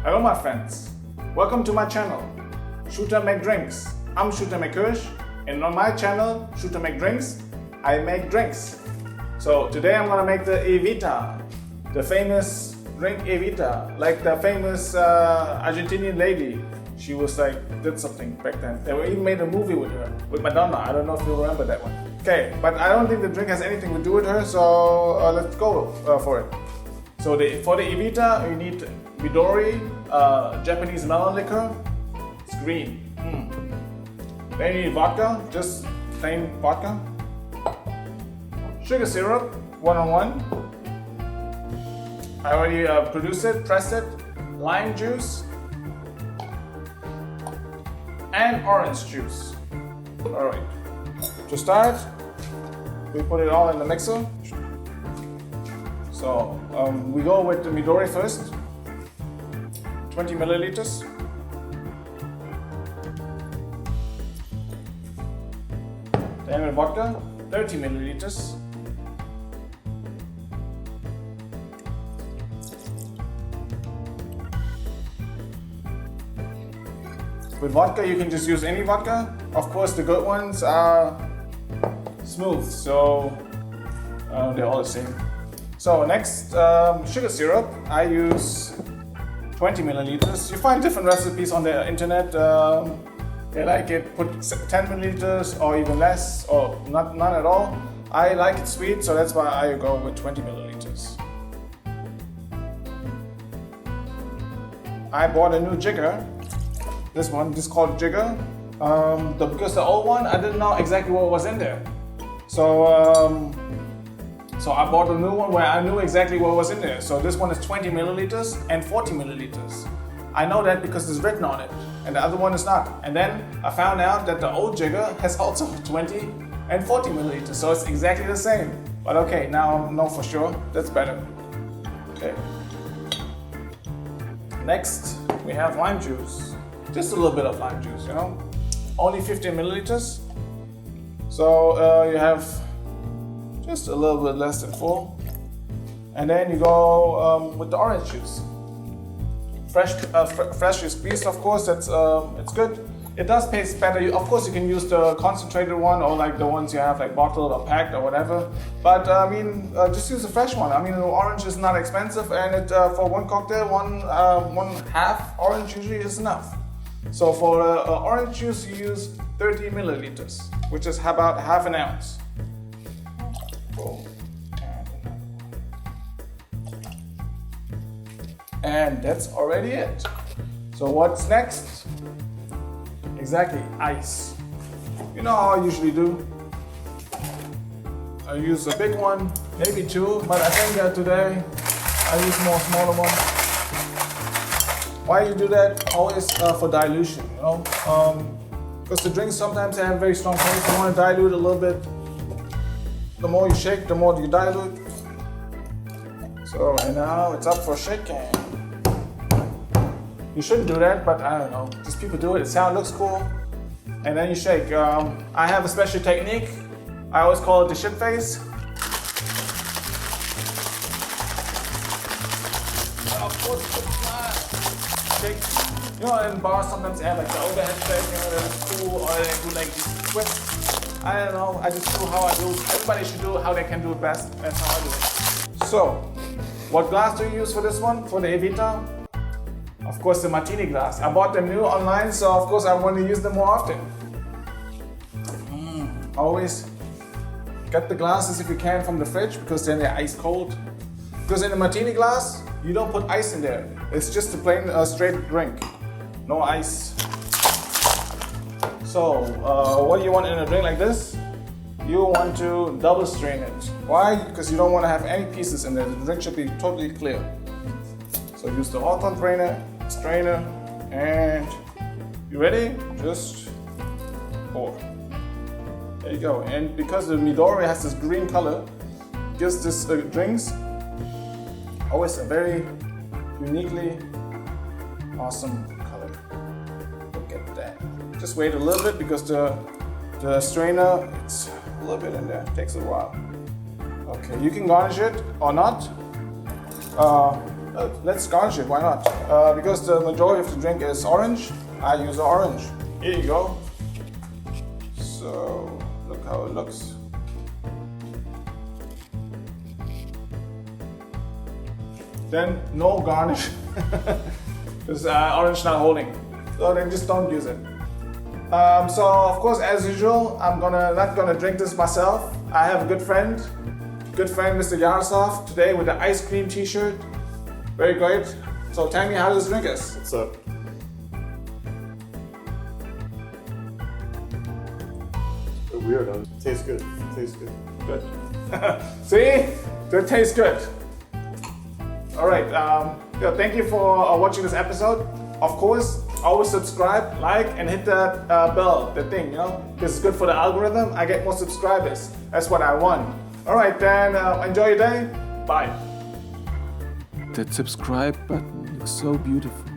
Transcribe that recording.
Hello my friends, welcome to my channel, Shooter Make Drinks. I'm Shooter McKirsch, and on my channel, Shooter Make Drinks, I make drinks. So today I'm gonna make the Evita, the famous drink Evita, like the famous Argentinian lady. She was like, did something back then. They even made a movie with her, with Madonna. I don't know if you remember that one. Okay, but I don't think the drink has anything to do with her, so let's go for it. So for the Evita, you need Midori, Japanese Mellon liquor. It's green. Then you need vodka, just plain vodka. Sugar syrup, 101. I already produced it, pressed it. Lime juice. And orange juice. Alright. To start, we put it all in the mixer. So we go with the Midori first. 20 milliliters. Then with vodka, 30 milliliters. With vodka, you can just use any vodka. Of course, the good ones are smooth, so they're all the same. So next, sugar syrup. I use 20 milliliters. You find different recipes on the internet. They like it, put 10 milliliters or even less, or none at all. I like it sweet, so that's why I go with 20 milliliters. I bought a new jigger. This is called jigger. Because the old one, I didn't know exactly what was in there. So I bought a new one where I knew exactly what was in there. So this one is 20 milliliters and 40 milliliters. I know that because it's written on it, and the other one is not. And then I found out that the old jigger has also 20 and 40 milliliters, so it's exactly the same. But okay, now I know for sure, that's better. Okay. Next, we have lime juice. Just a little bit of lime juice, you know? Only 15 milliliters. So you have just a little bit less than full. And then you go with the orange juice. Freshly squeezed, of course, that's it's good. It does taste better. Of course, you can use the concentrated one or like the ones you have like bottled or packed or whatever. But I mean, just use a fresh one. I mean, the orange is not expensive, and it for one cocktail, one half orange usually is enough. So for orange juice, you use 30 milliliters, which is about half an ounce. Boom. And that's already it. So what's next? Exactly, ice. You know how I usually do. I use a big one, maybe two, but I think today I use more smaller ones. Why you do that? Always for dilution, you know? Because the drinks sometimes have very strong taste. You want to dilute a little bit. The more you shake, the more you dilute. So, and now it's up for shaking. You shouldn't do that, but I don't know. Just people do it. It looks cool. And then you shake. I have a special technique. I always call it the shit face. Of course, shake. You know, in bars sometimes they have like the overhead shake. You know, that's cool. Or they do like these twists. I don't know. I just do how I do. Everybody should do how they can do it best. That's how I do it. So, what glass do you use for this one? For the Evita? Of course, the Martini Glass. I bought them new online, so of course I want to use them more often. Always get the glasses if you can from the fridge, because then they're ice cold. Because in the Martini Glass, you don't put ice in there. It's just a plain straight drink. No ice. So, what do you want in a drink like this? You want to double strain it. Why? Because you don't want to have any pieces in there. The drink should be totally clear. So use the Hawthorne strainer, and you ready? Just pour. There you go. And because the Midori has this green color, gives this drinks always a very uniquely awesome color. Look at that. Just wait a little bit because the strainer, it's a little bit in there. Takes a while. Okay, you can garnish it or not. Let's garnish it, why not? Because the majority of the drink is orange, I use orange. Here you go. So, look how it looks. Then, no garnish. Because orange not holding. So then just don't use it. So of course, as usual, I'm not gonna drink this myself. I have a good friend, Mr. Yarosov, today with the ice cream t-shirt. Very great. So tell me, how does this drink is? What's up? Weird, though. Tastes good. Tastes good. Good. See? That tastes good. All right. Thank you for watching this episode. Of course, always subscribe, like, and hit that bell, the thing, you know? This is good for the algorithm. I get more subscribers. That's what I want. All right, then enjoy your day. Bye. That subscribe button looks so beautiful.